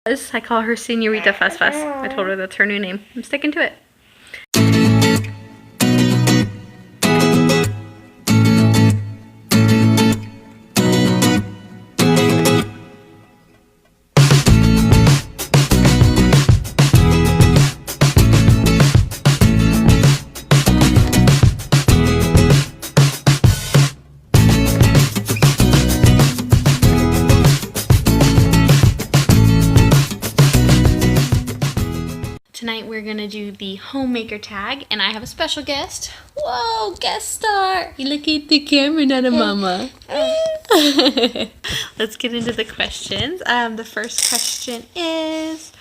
I call her Senorita Fuss Fuss. I told her that's her new name. I'm sticking to it. Tonight we're gonna do the Homemaker Tag, and I have a special guest. Whoa, guest star! You look at the camera, not a mama. Let's get into the questions. The first question is,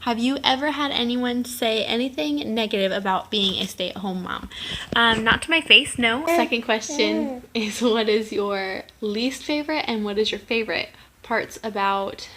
have you ever had anyone say anything negative about being a stay-at-home mom? Not to my face, no. Second question is, what is your least favorite and what is your favorite parts about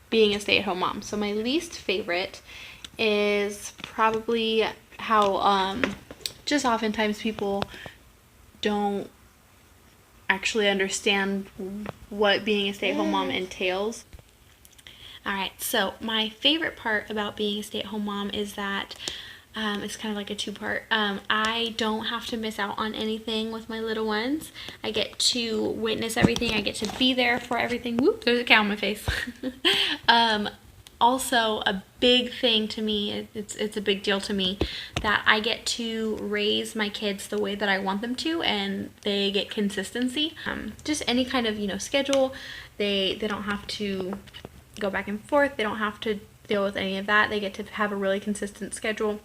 being a stay-at-home mom? So my least favorite is probably how just oftentimes people don't actually understand what being a stay-at-home mom entails. Alright, so my favorite part about being a stay-at-home mom is that it's kind of like a two-part. I don't have to miss out on anything with my little ones. I get to witness everything. I get to be there for everything. Whoop, there's a cow on my face. Also, a big thing to me, it's a big deal to me, that I get to raise my kids the way that I want them to, and they get consistency. Just any kind of, schedule. They don't have to go back and forth. They don't have to deal with any of that. They get to have a really consistent schedule,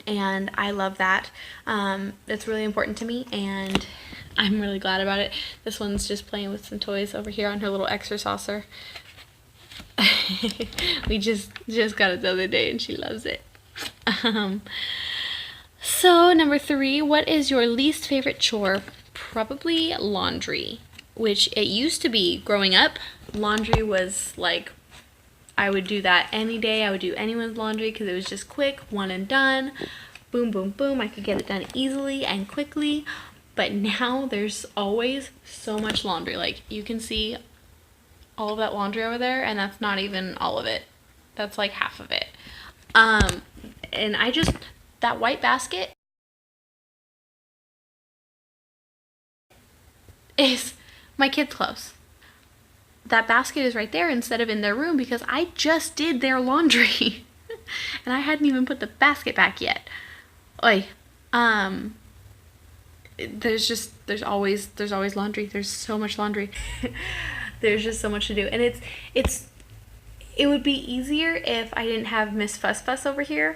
and I love that. It's really important to me, and I'm really glad about it. This one's just playing with some toys over here on her little exerciser. We just got it the other day, and she loves it. So number 3, what is your least favorite chore? Probably laundry, which it used to be growing up. Laundry was like, I would do that any day. I would do anyone's laundry because it was just quick, one and done. Boom, boom, boom. I could get it done easily and quickly. But now there's always so much laundry. Like, you can see all of that laundry over there, and that's not even all of it. That's like half of it. And that white basket is my kids' clothes. That basket is right there instead of in their room because I just did their laundry. And I hadn't even put the basket back yet. Like, there's always laundry. There's so much laundry. There's just so much to do, and it would be easier if I didn't have Miss Fuss Fuss over here.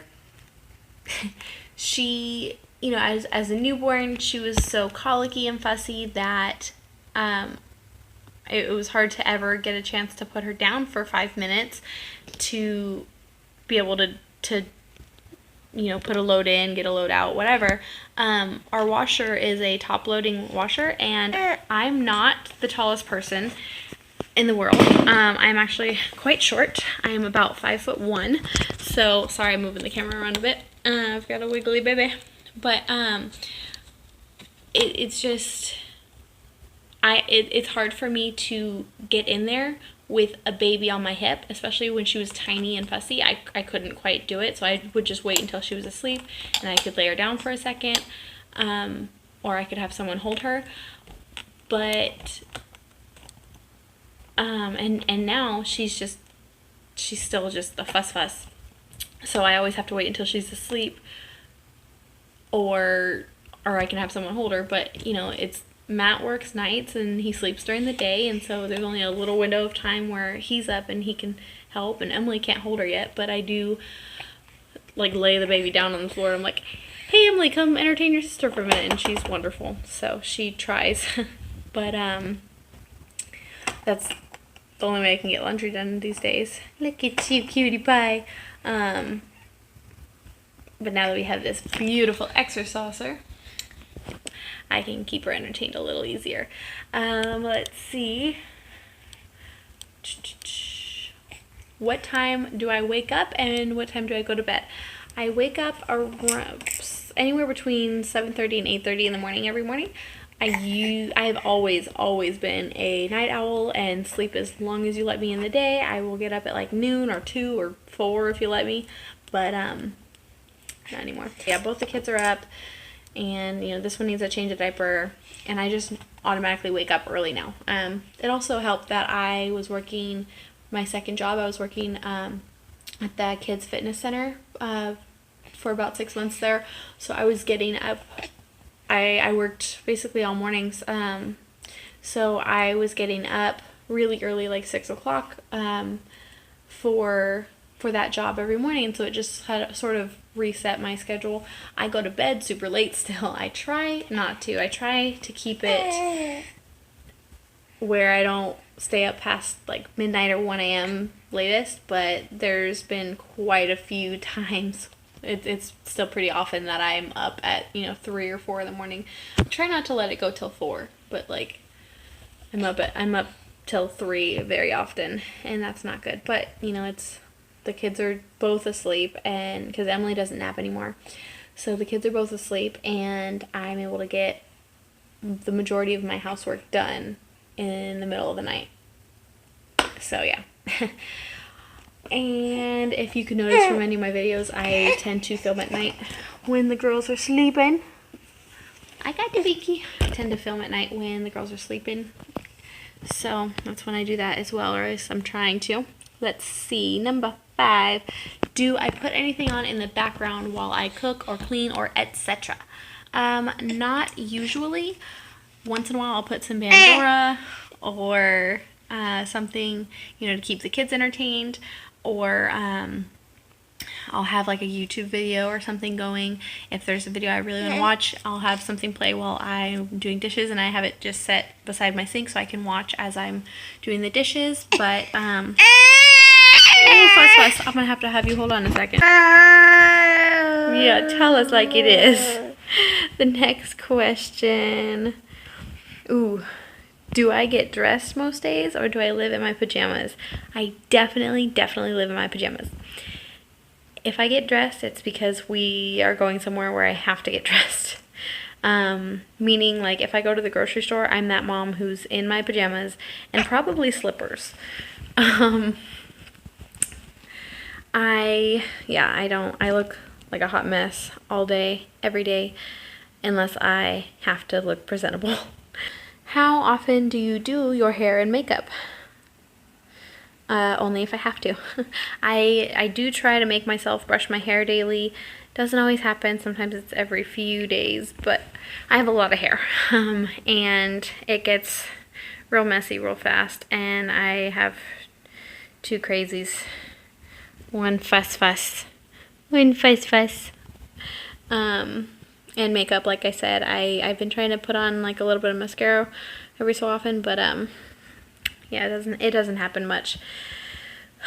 She, as a newborn, she was so colicky and fussy that it was hard to ever get a chance to put her down for 5 minutes to be able to put a load in, get a load out, whatever. Our washer is a top-loading washer, and I'm not the tallest person in the world. I'm actually quite short. I am about 5'1". So, sorry, I'm moving the camera around a bit. I've got a wiggly baby. But, it's just, it's hard for me to get in there with a baby on my hip, especially when she was tiny and fussy. I couldn't quite do it, so I would just wait until she was asleep, and I could lay her down for a second, or I could have someone hold her. But and now she's still just a fuss fuss. So I always have to wait until she's asleep, or I can have someone hold her. But Matt works nights and he sleeps during the day, and so there's only a little window of time where he's up and he can help, and Emily can't hold her yet, but I do like lay the baby down on the floor. I'm like, hey Emily, come entertain your sister for a minute, and she's wonderful, so she tries. But that's the only way I can get laundry done these days. Look at you, cutie pie. But now that we have this beautiful exerciser, I can keep her entertained a little easier. Let's see. What time do I wake up and what time do I go to bed? I wake up around anywhere between 7:30 and 8:30 in the morning every morning. I've always been a night owl and sleep as long as you let me in the day. I will get up at like noon or 2 or 4 if you let me, but not anymore. Yeah, both the kids are up, and this one needs a change of diaper, and I just automatically wake up early now. It also helped that I was working my second job. I was working at the kids fitness center for about 6 months there, so I was getting up. I worked basically all mornings, so I was getting up really early, like 6 o'clock, for that job every morning, and so it just had sort of reset my schedule. I go to bed super late still. I try not to. I try to keep it where I don't stay up past like midnight or 1 a.m. latest, but there's been quite a few times. It's still pretty often that I'm up at 3 or 4 in the morning. I try not to let it go till 4, but like I'm up till 3 very often, and that's not good. But it's the kids are both asleep, and because Emily doesn't nap anymore, so the kids are both asleep, and I'm able to get the majority of my housework done in the middle of the night. So yeah. And if you can notice from any of my videos, I tend to film at night when the girls are sleeping. I got the Vicky. I tend to film at night when the girls are sleeping. So that's when I do that as well, or at least I'm trying to. Let's see. Number 5. Do I put anything on in the background while I cook or clean or etc.? Not usually. Once in a while I'll put some Pandora or something, to keep the kids entertained. Or I'll have like a YouTube video or something going. If there's a video I really want to watch, I'll have something play while I'm doing dishes, and I have it just set beside my sink so I can watch as I'm doing the dishes. But oh, fuss. I'm gonna have you hold on a second. Yeah, tell us like it is. The next question. Ooh. Do I get dressed most days, or do I live in my pajamas? I definitely live in my pajamas. If I get dressed, it's because we are going somewhere where I have to get dressed. Meaning, like, if I go to the grocery store, I'm that mom who's in my pajamas and probably slippers. I look like a hot mess all day, every day, unless I have to look presentable. How often do you do your hair and makeup? Only if I have to. I do try to make myself brush my hair daily. Doesn't always happen. Sometimes it's every few days, but I have a lot of hair. And it gets real messy real fast, and I have 2 crazies. One fuss. And makeup, like I said, I've been trying to put on like a little bit of mascara every so often, but yeah, it doesn't happen much.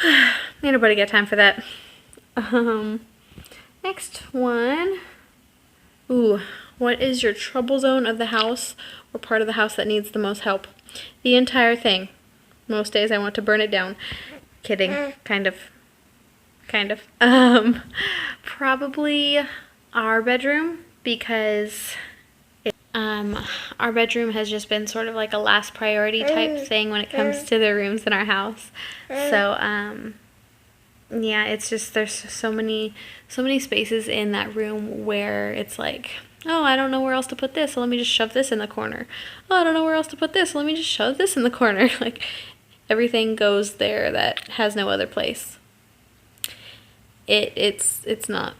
Ain't nobody got time for that. Next one. Ooh, what is your trouble zone of the house or part of the house that needs the most help? The entire thing. Most days I want to burn it down. Kidding, kind of. Probably our bedroom, because our bedroom has just been sort of like a last priority type thing when it comes to the rooms in our house. So yeah, it's just there's so many spaces in that room where it's like, oh, I don't know where else to put this, so let me just shove this in the corner. Oh, I don't know where else to put this, so let me just shove this in the corner. Like, everything goes there that has no other place. It's not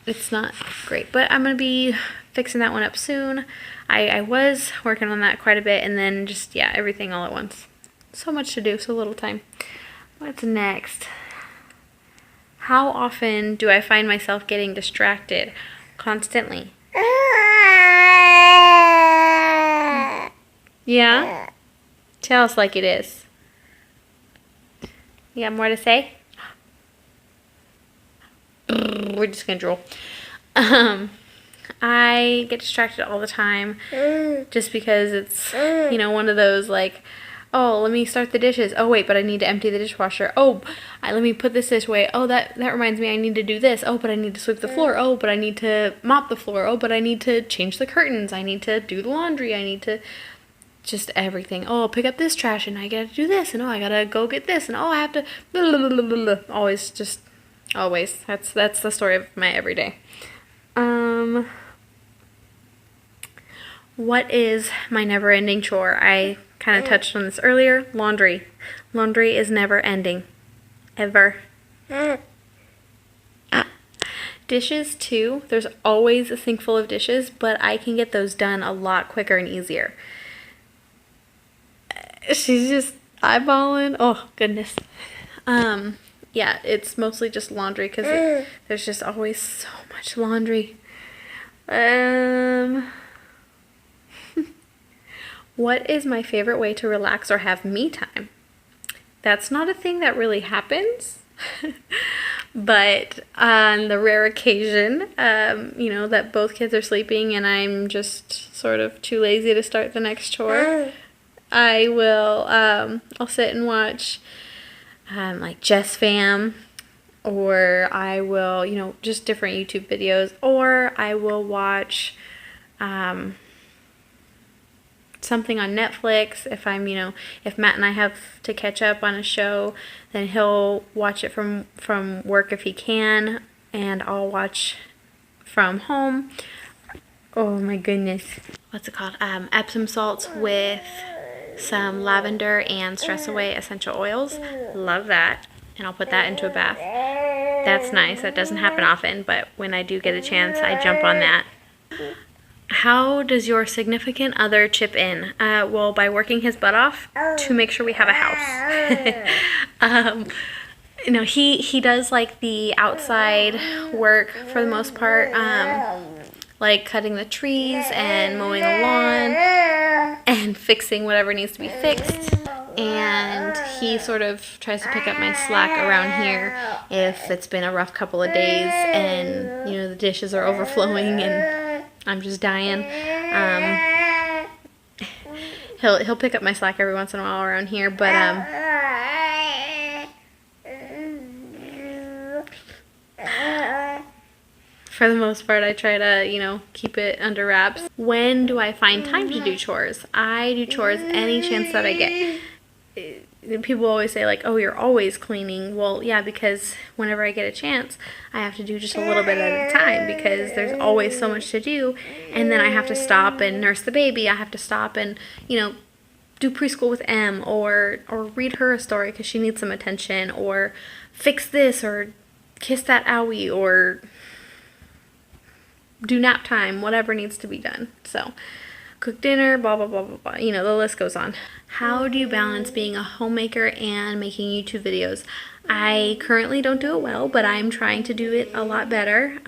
great, but I'm gonna be fixing that one up soon. I was working on that quite a bit, and then just, yeah, everything all at once. So much to do, so little time. What's next? How often do I find myself getting distracted? Constantly. Yeah? Tell us like it is. You got more to say? We're just gonna drool. I get distracted all the time just because it's, one of those like, oh, let me start the dishes. Oh, wait, but I need to empty the dishwasher. Oh, let me put this way. Oh, that reminds me I need to do this. Oh, but I need to sweep the floor. Oh, but I need to mop the floor. Oh, but I need to change the curtains. I need to do the laundry. I need to, just everything. Oh, pick up this trash, and I gotta do this, and oh, I gotta go get this, and oh, I have to blah, blah, blah, blah, blah. Always. That's the story of my everyday. What is my never-ending chore? I kind of touched on this earlier. Laundry. Laundry is never ending, ever. Dishes too. There's always a sink full of dishes, but I can get those done a lot quicker and easier. She's just eyeballing. Oh, goodness. Yeah, it's mostly just laundry because there's just always so much laundry. What is my favorite way to relax or have me time? That's not a thing that really happens. But on the rare occasion, that both kids are sleeping and I'm just sort of too lazy to start the next chore, I will, I'll sit and watch, like Jess Fam, or I will, just different YouTube videos, or I will watch, something on Netflix. If I'm, if Matt and I have to catch up on a show, then he'll watch it from work if he can, and I'll watch from home. Oh my goodness. What's it called? Epsom salts with some lavender and stress away essential oils. Love that. And I'll put that into a bath. That's nice. That doesn't happen often, but when I do get a chance, I jump on that. How does your significant other chip in? Well, by working his butt off to make sure we have a house. He does like the outside work for the most part, like cutting the trees and mowing the lawn and fixing whatever needs to be fixed. And he sort of tries to pick up my slack around here if it's been a rough couple of days and, the dishes are overflowing and I'm just dying. He'll pick up my slack every once in a while around here, but for the most part, I try to, keep it under wraps. When do I find time to do chores? I do chores any chance that I get. People always say, like, oh, you're always cleaning. Well, yeah, because whenever I get a chance, I have to do just a little bit at a time because there's always so much to do. And then I have to stop and nurse the baby. I have to stop and, do preschool with Em or read her a story because she needs some attention, or fix this or kiss that owie or do nap time, whatever needs to be done. So cook dinner, blah, blah, blah, blah, blah. The list goes on. How do you balance being a homemaker and making YouTube videos? I currently don't do it well, but I'm trying to do it a lot better.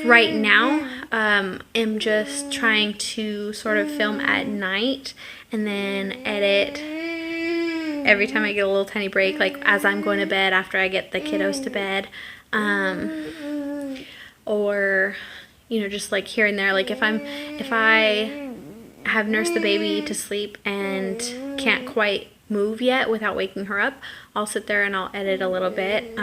Right now, am just trying to sort of film at night and then edit every time I get a little tiny break, like as I'm going to bed after I get the kiddos to bed. Or just like here and there, like if I have nursed the baby to sleep and can't quite move yet without waking her up, I'll sit there and I'll edit a little bit.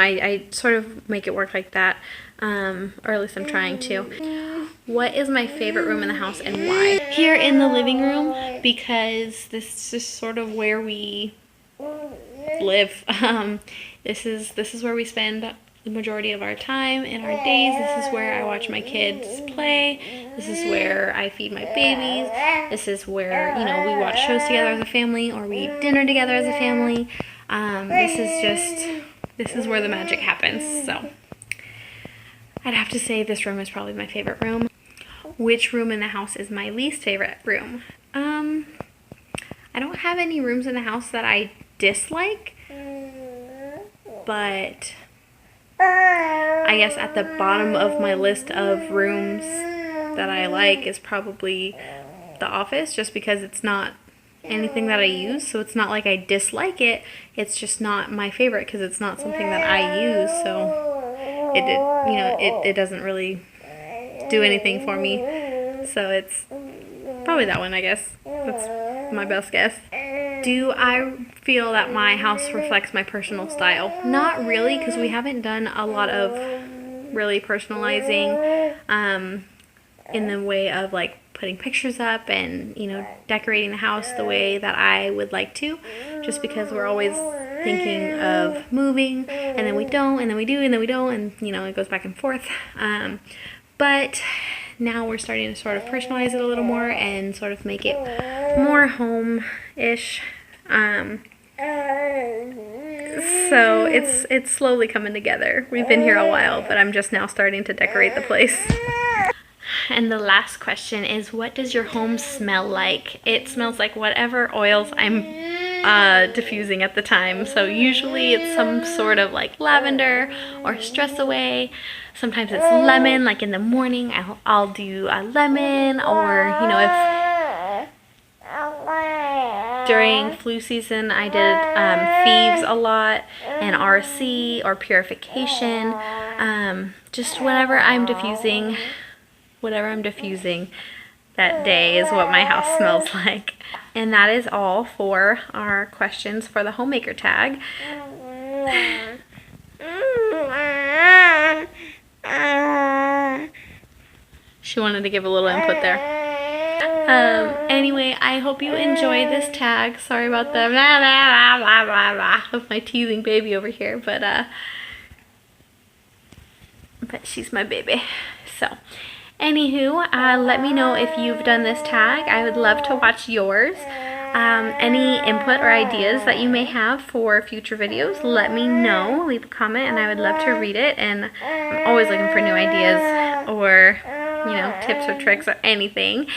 I sort of make it work like that, or at least I'm trying to. What is my favorite room in the house and why? Here in the living room, because this is sort of where we live. This is where we spend the majority of our time and our days. This is where I watch my kids play. This is where I feed my babies. This is where, we watch shows together as a family or we eat dinner together as a family. This is where the magic happens. So I'd have to say this room is probably my favorite room. Which room in the house is my least favorite room? I don't have any rooms in the house that I dislike, but I guess at the bottom of my list of rooms that I like is probably the office, just because it's not anything that I use, so it's not like I dislike it, it's just not my favorite because it's not something that I use, so it doesn't really do anything for me, so it's probably that one, I guess. That's my best guess. Do I feel that my house reflects my personal style? Not really, because we haven't done a lot of really personalizing. in the way of like putting pictures up and, you know, decorating the house the way that I would like to, just because we're always thinking of moving, and then we don't, and then we do, and then we don't, and, you know, it goes back and forth. But now we're starting to sort of personalize it a little more and sort of make it more home-ish. So it's slowly coming together. We've been here a while, but I'm just now starting to decorate the place. And the last question is, what does your home smell like? It smells like whatever oils I'm diffusing at the time. So usually it's some sort of like lavender or stress away. Sometimes it's lemon, like in the morning I'll do a lemon, or, you know, if during flu season I did thieves a lot, and RC or purification. Just whatever I'm diffusing that day is what my house smells like. And that is all for our questions for the Homemaker Tag. She wanted to give a little input there. Anyway, I hope you enjoy this tag. Sorry about the blah, blah, blah, blah, blah, of my teething baby over here, but she's my baby. So anywho, let me know if you've done this tag. I would love to watch yours. Any input or ideas that you may have for future videos, let me know. Leave a comment and I would love to read it. And I'm always looking for new ideas or, you know, tips or tricks or anything.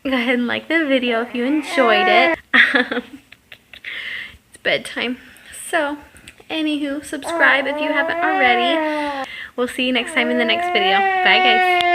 Go ahead and like the video if you enjoyed it. It's bedtime. So, anywho, subscribe if you haven't already. We'll see you next time in the next video. Bye, guys.